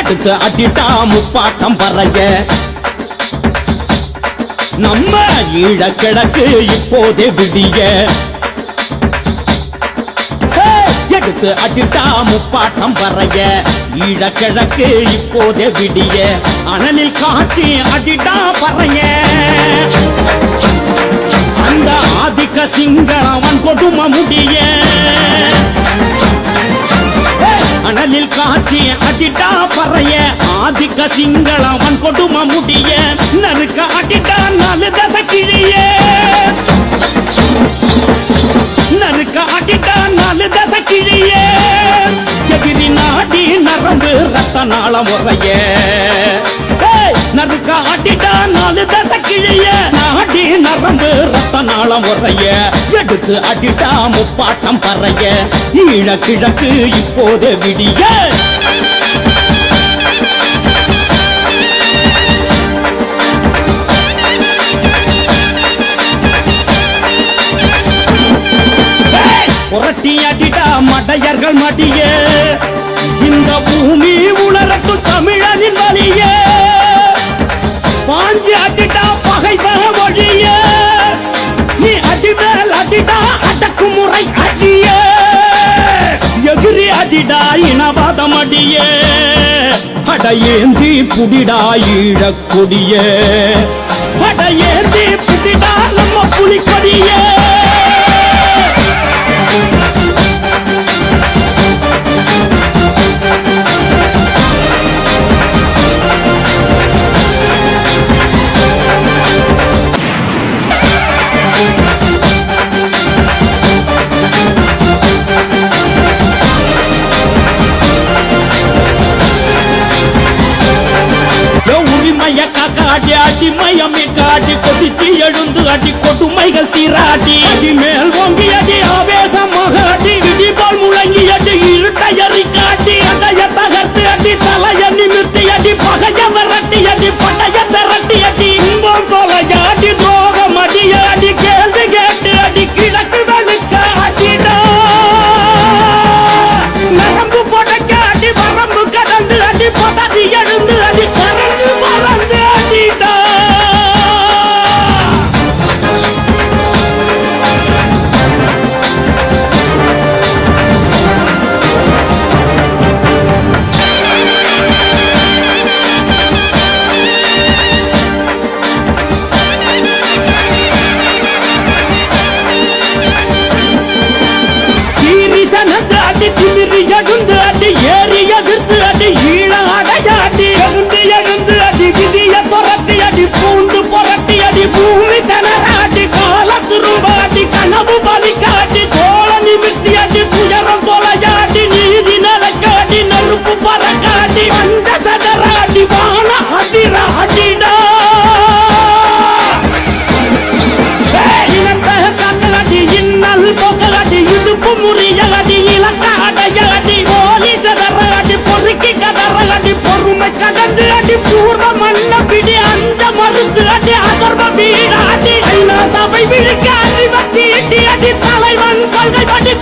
எடுத்து அடிட்டா முப்பாட்டம் பறைய நம்ம ஈழ கிழக்கு இப்போதே விடிய எடுத்து அடிட்டா முப்பாட்டம் பறைய ஈழ கிழக்கு இப்போதே விடிய அனலில் காட்சி அடிட்டா பறைய அந்த ஆதிக்க சிங்களவன் கொடுமை முடிய அனலில் காட்சி அடிட்டா பறைய ஆதிக்க சிங்களவன் கொடுமை முடிய நறுக்க அடிட்டா 4 தசை கிழிய நறுக்க அடிட்டா 4 தசை கிழிய எதிரி நாடி நரம்பு ரத்த நாளம் உறைய நறுக்க அடிட்டா 4 தசை கிழிய நாடி நரம்பு ரத்த நாளம் உறைய எடுத்து அடிட்டா முப்பாட்டம் பறைய ஈழ கிழக்கு இப்போது விடிய புரட்டி அடிட்டா மடையர்கள் மடிய இந்த பூமி உணரட்டு தமிழனின் வலிய பாஞ்சி அடிட்டா பகைவ வழிய நீ அடிமேல் அடிட்டா அடக்குமுறை அடிய எதிரி அடிடா இனவாதம் அடிய அடையேந்தி புடிடா ஈழக்கொடிய அடையேந்தி புடிடா நம்ம புலிக்கொடிய அடிமயமே காட்டி கொதிச்சு எழுந்து அடி கொடுமைகள் தீராடி அடி மேல் ஓங்கி அடி ஆவேசமாக அடி விடிபால் முழங்கி அடி இருட்டையறி காட்டி அடைய தகர்த்து அடி தலைய நிமிர்த்தி அடி பகைய விரட்டி அடி படைய திரட்டி அடி இன்பம் தொலையாடி துரோகம் அடிய அடி கேள்வி கேட்டு அடி கிழக்கு வெளுக்க அடிடா நரம்பு படைக்க அடி வரம்பு கடந்து அடி பதறி எழுந்து அடி பறந்து பறந்து அடிடா திமிரி எழுந்து அடி ஏறி எதிர்த்து அடி ஈழ அடையாடி எழுந்து எழுந்து அடி விதிய துரத்தி அடி பூண்டு புரட்டி அடி பூமி தனராடி கால திரும்பாடி கனவு பலிக்காடி தோள நிமிர்த்தி அடி துயரம் தொலையாடி நீதி நிலைக்காடி நெருப்பு பறக்காடி அந்த சதராடி வான அதிர அடிடா இனத்த காக்கடி இன்னல் போக்கடி இடுப்பு முறிய அடி இலக்க அடையாடி போலி சதராடி பொறுக்கி கதறாடி பொறுமை கடந்து அடி பூர்வ மண்ண பிடி அஞ்ச மறுத்து அடி அதர்வ வீடாடி ஐநா சபை விழுக்க அறிவத்தி அடி தலைவன் கொள்கை படி